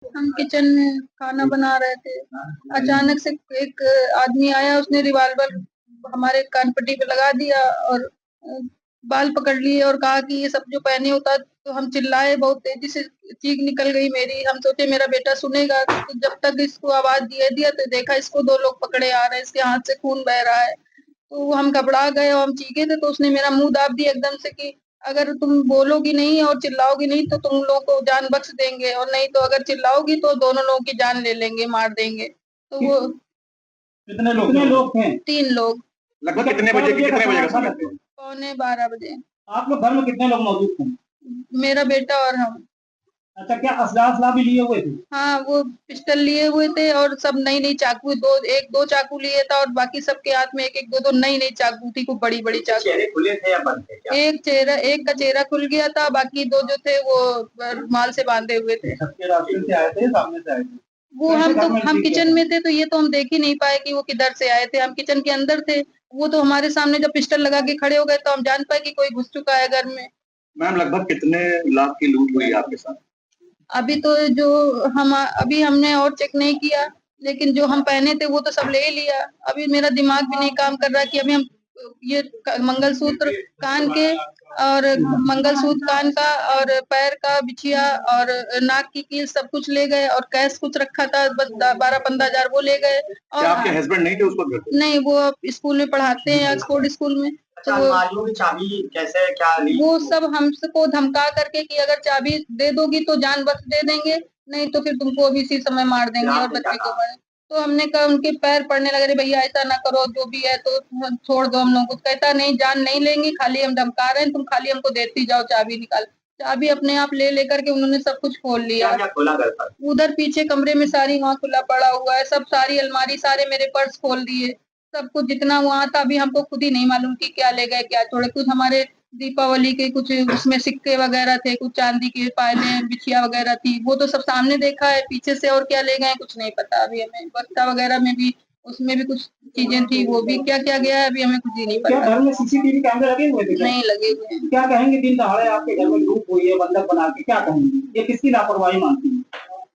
हम किचन में खाना बना रहे थे। अचानक से एक आदमी आया, उसने रिवॉल्वर हमारे कान पट्टी पे लगा दिया और बाल पकड़ लिए और कहा कि ये सब जो पहने होता। तो हम चिल्लाए, बहुत तेजी से चीख निकल गई मेरी। हम सोचे मेरा बेटा सुनेगा, तो जब तक इसको आवाज दिया तो देखा इसको 2 लोग पकड़े आ रहे हैं, इसके हाथ से खून बह रहा है। तो हम घबरा गए और हम चीखे थे, तो उसने मेरा मुंह दाब दिया एकदम से कि अगर तुम बोलोगी नहीं और चिल्लाओगी नहीं तो तुम लोग को जान बख्श देंगे, और नहीं तो अगर चिल्लाओगी तो दोनों लोगों की जान ले लेंगे, मार देंगे। तो वो कितने लोग थे? 3 लोग। लगभग कितने बजे का समय था? पौने 12 बजे। आप लोग घर में कितने लोग मौजूद थे? मेरा बेटा और हम। अच्छा, क्या असला भी लिए हुए थे? हाँ, वो पिस्टल लिए हुए थे और सब नई-नई चाकू, 1-2 चाकू लिए था और बाकी सबके हाथ में 1-1 2-2 नई-नई चाकू थी, खूब बड़ी-बड़ी चाकू। चेहरे खुले थे या बंद थे क्या? एक का चेहरा खुल गया था, बाकी 2 जो थे वो रुमाल से बांधे हुए थे। सबके रास्ते से आए थे, सामने से आए थे? वो हम किचन में थे, तो ये तो हम देख ही नहीं पाए कि वो किधर से आए थे। हम किचन के अंदर थे, वो तो हमारे सामने जब पिस्टल लगा के खड़े हो गए तो हम जान पाए कि कोई घुस चुका है घर में। मैम, लगभग कितने लाख की लूट हुई आपके साथ? अभी तो जो अभी हमने और चेक नहीं किया, लेकिन जो हम पहने थे वो तो सब ले लिया। अभी मेरा दिमाग भी नहीं काम कर रहा कि अभी हम ये मंगलसूत्र कान के और मंगलसूत्र कान का और पैर का बिछिया और नाक की कील सब कुछ ले गए, और कैश कुछ रखा था बस 12-15 हजार वो ले गए। और क्या आपके हस्बैंड नहीं थे उस वक्त? नहीं, वो स्कूल में पढ़ाते हैं, ऑक्सफोर्ड स्कूल में। तो अलमारियों की चाबी कैसे क्या ली? वो सब हमको धमका करके कि अगर चाबी दे दोगी तो जान बख्श दे देंगे, नहीं तो फिर तुमको अभी इसी समय मार देंगे और बच्चे को मारे। तो हमने कहा, उनके पैर पड़ने लगे, भैया ऐसा ना करो, जो भी है तो छोड़ दो हम लोग को। कहता नहीं, जान नहीं लेंगे, खाली हम धमका रहे हैं, तुम खाली हमको देती जाओ चाबी निकाल। चाबी अपने आप ले लेकर के उन्होंने सब कुछ खोल लिया। क्या क्या खोला घर पर? उधर पीछे कमरे में सारी वहाँ खुला पड़ा हुआ है, सब सारी अलमारी, सारे मेरे पर्स खोल दिए। सब कुछ जितना वहाँ था, अभी हमको खुद ही नहीं मालूम कि क्या ले गए क्या छोड़े। कुछ हमारे दीपावली के कुछ उसमें सिक्के वगैरह थे, कुछ चांदी के पायलें, बिछिया वगैरह थी, वो तो सब सामने देखा है। पीछे से और क्या ले गए कुछ नहीं पता अभी हमें। बक्सा वगैरह में भी, उसमें भी कुछ चीजें थी, वो भी क्या क्या गया है अभी हमें कुछ ही नहीं क्या पता। घर में सीसीटीवी कैमरे लगे हुए थे? नहीं लगे हुए हैं। क्या कहेंगे, दिन दहाड़े आपके घर में लूट हुई है बंधक बना के, क्या कहेंगे? ये किसकी लापरवाही मानती है?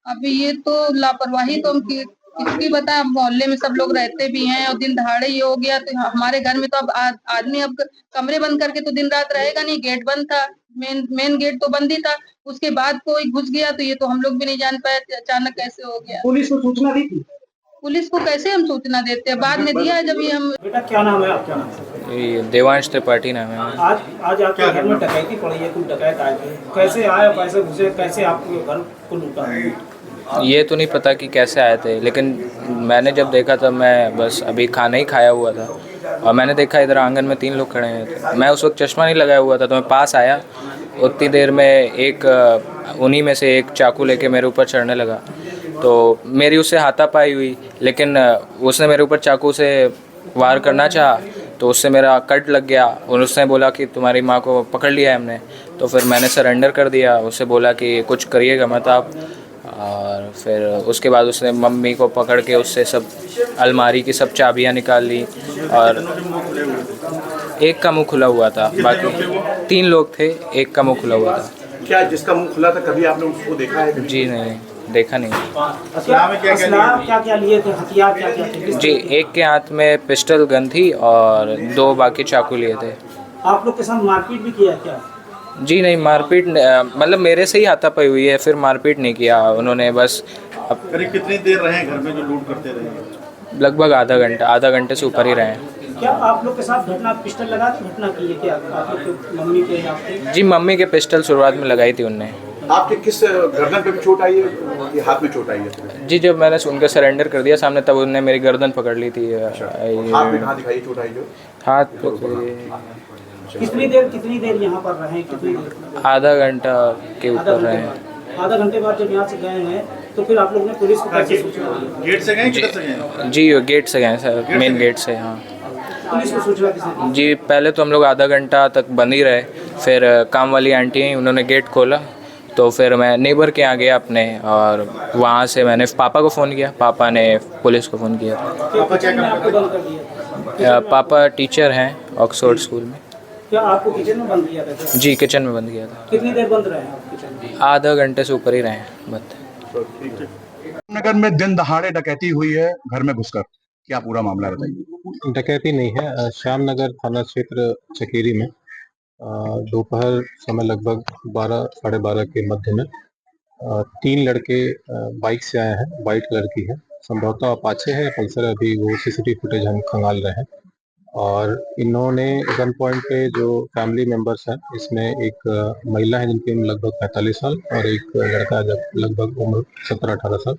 अभी ये तो लापरवाही तो हम किसकी बताएं। मोहल्ले में सब लोग रहते भी हैं और दिन दहाड़े ये हो गया, तो हमारे घर में तो अब आदमी अब कमरे बंद करके तो दिन रात रहेगा नहीं। गेट बंद था, मेन गेट तो बंद ही था। उसके बाद कोई घुस गया तो ये तो हम लोग भी नहीं जान पाए अचानक कैसे हो गया। पुलिस को सूचना दी थी? पुलिस को कैसे हम सूचना देते हैं, बाद में दिया है जब ये हम। बेटा, क्या नाम है आपका? नाम? ये देवांश त्रिपाठी नाम है। आज आपके घर में डकैती पड़ी है, कुछ डकैत आए थे, कैसे आए, पैसे घुसे, कैसे आपके घर को लूटा? ये तो नहीं पता कि कैसे आए थे, लेकिन मैंने जब देखा तब मैं बस अभी खाना ही खाया हुआ था और मैंने देखा इधर आंगन में 3 लोग खड़े हैं। मैं उस वक्त चश्मा नहीं लगाया हुआ था, तो मैं पास आया। उतनी देर में एक उन्हीं में से एक चाकू लेके मेरे ऊपर चढ़ने लगा, तो मेरी उससे हाथापाई हुई, लेकिन उसने मेरे ऊपर चाकू से वार करना चाहा तो उससे मेरा कट लग गया और उसने बोला कि तुम्हारी माँ को पकड़ लिया है हमने। तो फिर मैंने सरेंडर कर दिया, उससे बोला कि कुछ करिएगा मत आप। और फिर उसके बाद उसने मम्मी को पकड़ के उससे सब अलमारी की सब चाबियाँ निकाल ली और एक का मुंह खुला हुआ था, बाकी 3 लोग थे, एक का मुंह खुला हुआ था। क्या जिसका मुंह खुला था कभी आपने उसको देखा है? जी नहीं, देखा नहीं। क्या क्या लिए थे, हथियार क्या क्या थे? जी, एक के हाथ में पिस्टल गन थी और 2 बाकी चाकू लिए थे। आप लोग के साथ मारपीट भी किया क्या? जी नहीं, मारपीट मतलब मेरे से ही हाथापाई हुई है, फिर मारपीट नहीं किया उन्होंने। बस करीब कितनी देर रहे घर में जो लूट करते रहे? लगभग आधा घंटे से ऊपर ही रहे हैं। क्या आप लोग के साथ घटना पिस्टल लगा के घटना की है क्या? आप लोग के मम्मी के आपके? जी, मम्मी के पिस्टल शुरुआत में लगाई थी उनने। आपके किस गर्दन पे भी चोट आई है कि हाथ में चोट आई है? जी, जब मैंने उनका सरेंडर कर दिया सामने, तब उन्होंने मेरी गर्दन पकड़ ली थी। हाथ में कहाँ दिखाई चोट आई जो? हाथ पे कितनी देर यहाँ पर रहे? कितनी देर? आधा घंटा के ऊपर रहे हैं। आधा घंटे बाद जब यहाँ से गए हैं तो फिर आप लोगों ने पुलिस को कैसे सूचना दी? गेट से गए, किधर से गए? जी, गेट से गए सर, मेन गेट से। हाँ, पुलिस को सूचना किसने दी? जी, पहले तो हम लोग आधा घंटा तक बंद ही रहे, फिर काम वाली आंटी आई, उन्होंने गेट खोला, तो फिर मैं नेबर के यहाँ गया अपने, और वहाँ से मैंने पापा को फ़ोन किया, पापा ने पुलिस को फ़ोन किया। पापा क्या आपको बंद कर दिया? पापा टीचर हैं ऑक्सफोर्ड स्कूल में। क्या आपको किचन में बंद किया था? जी, किचन में बंद किया था। कितनी देर बंद रहे हैं आप किचन में? आधा घंटे से ऊपर ही रहे हैं बंद। नगर में दिन दहाड़े डकैती हुई है घर में घुसकर, क्या पूरा मामला है बताइए। डकैती नहीं है। श्यामनगर थाना क्षेत्र चकेरी में दोपहर समय लगभग 12 साढ़े 12 के मध्य में 3 लड़के बाइक से आए हैं। वाइट कलर की है, संभवतः अपाचे है या पल्सर है, अभी वो सीसीटीवी फुटेज हम खंगाल रहे हैं। और इन्होंने गन पॉइंट पे जो फैमिली मेंबर्स हैं, इसमें एक महिला है जिनकी उम्र लगभग 45 साल और एक लड़का है लगभग उम्र 17-18 साल।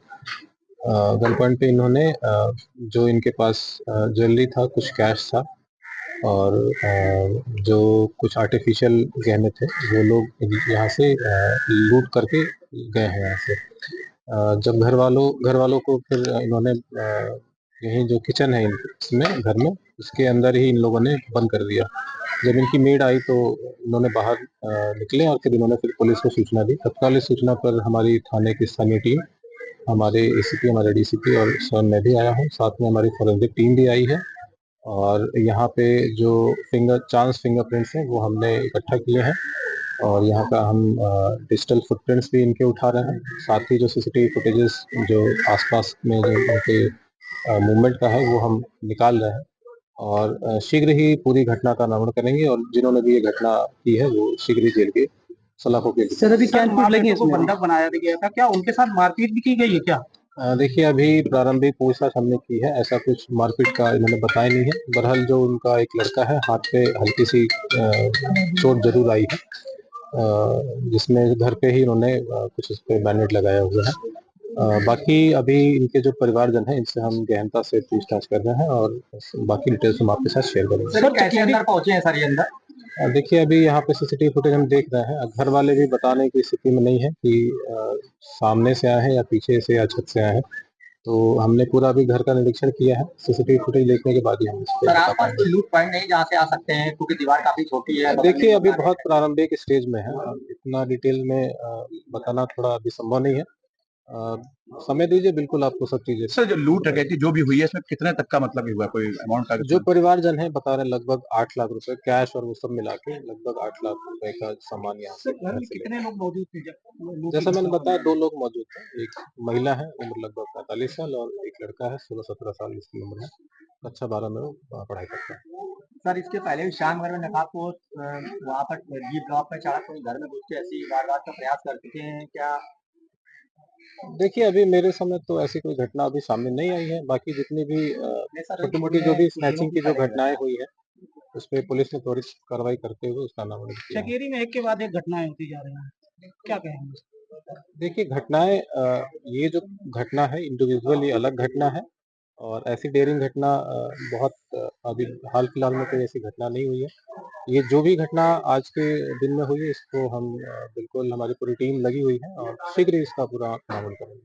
गन पॉइंट पे इन्होंने जो इनके पास ज्वेलरी था, कुछ कैश था और जो कुछ आर्टिफिशियल गहने थे, वो लोग यहाँ से लूट करके गए हैं यहाँ से। जब घर वालों को फिर इन्होंने यही जो किचन है इसमें घर में, उसके अंदर ही इन लोगों ने बंद कर दिया। जब इनकी मेड आई तो इन्होंने बाहर निकले और फिर इन्होंने फिर पुलिस को सूचना दी। तत्काल इस सूचना पर हमारी थाने की स्थानीय टीम, हमारे एसीपी, हमारे डीसीपी और सर मैं भी आया हूँ, साथ में हमारी फॉरेंसिक टीम भी आई है। और यहाँ पे जो फिंगरप्रिंट्स हैं वो हमने इकट्ठा किए हैं और यहाँ का हम डिजिटल फुटप्रिंट्स भी इनके उठा रहे हैं। साथ ही जो सीसीटीवी फुटेजेस जो आसपास में जो उनके मूवमेंट का है वो हम निकाल रहे हैं और शीघ्र ही पूरी घटना का अनावरण करेंगे और जिन्होंने भी ये घटना की है वो शीघ्र ही जेल के सलाखों के सर अभी क्या बंधक बनाया गया था, क्या उनके साथ मारपीट भी की गई है क्या? देखिए अभी प्रारंभिक पूछताछ हमने की है, ऐसा कुछ मारपीट का इन्होंने बताया नहीं है। बहरहाल जो उनका एक लड़का है, हाथ पे हल्की सी चोट जरूर आई है, जिसमें घर पे ही इन्होंने कुछ इस पे बैंडेज लगाया हुआ है। बाकी अभी इनके जो परिवारजन है इनसे हम गहनता से पूछताछ कर रहे हैं और बाकी डिटेल्स हम आपके साथ शेयर करेंगे। सर कैसे अंदर पहुंचे हैं सर ये अंदर? देखिए अभी यहाँ पे सीसीटीवी फुटेज हम देख रहे हैं। घर वाले भी बताने की स्थिति में नहीं है कि सामने से आए हैं या पीछे से या छत से आए हैं, तो हमने पूरा अभी घर का निरीक्षण किया है। सीसीटीवी फुटेज देखने के बाद ही हम इसको सर आसपास कोई लूट पॉइंट नहीं जहाँ से आ सकते हैं, क्योंकि दीवार काफी छोटी है? देखिए अभी बहुत प्रारंभिक स्टेज में है, इतना डिटेल में बताना थोड़ा अभी संभव नहीं है। समय दीजिए, बिल्कुल आपको सब चीजें। सर जो लूट डकैती जो भी हुई है इसमें कितने तक का मतलब हुआ, कोई अमाउंट का? जो परिवारजन है बता रहे हैं लगभग 8 लाख रुपए कैश और वो सब मिला के लगभग 8 लाख रुपए का सामान यहाँ से। घर में कितने लोग मौजूद थे जैसा मैंने बताया 2 लोग मौजूद थे, एक महिला है उम्र लगभग 45 साल और एक लड़का है 16-17 साल इसकी उम्र है, कक्षा 12 में वो पढ़ाई करता है। सर इसके पहले भी श्यामनगर में नकाबपोश वहाँ पर जीप ब्लॉक में चालक कोई घर में घुस के ऐसी वारदात का प्रयास कर चुके हैं क्या? देखिए अभी मेरे समय तो ऐसी कोई घटना अभी सामने नहीं आई है। बाकी जितनी भी छोटी मोटी जो भी स्नैचिंग की जो घटनाएं हुई है उस पे पुलिस ने त्वरित कार्रवाई करते हुए उसका अनावरण किया। चकेरी में एक के बाद एक घटनाएं होती जा रही हैं, क्या कहेंगे? देखिए घटनाएं ये जो घटना है इंडिविजुअली अलग घटना है और ऐसी डेयरिंग घटना बहुत अभी हाल फिलहाल में कोई ऐसी घटना नहीं हुई है। ये जो भी घटना आज के दिन में हुई है इसको हम बिल्कुल हमारी पूरी टीम लगी हुई है और शीघ्र ही इसका पूरा अनावरण करेंगे।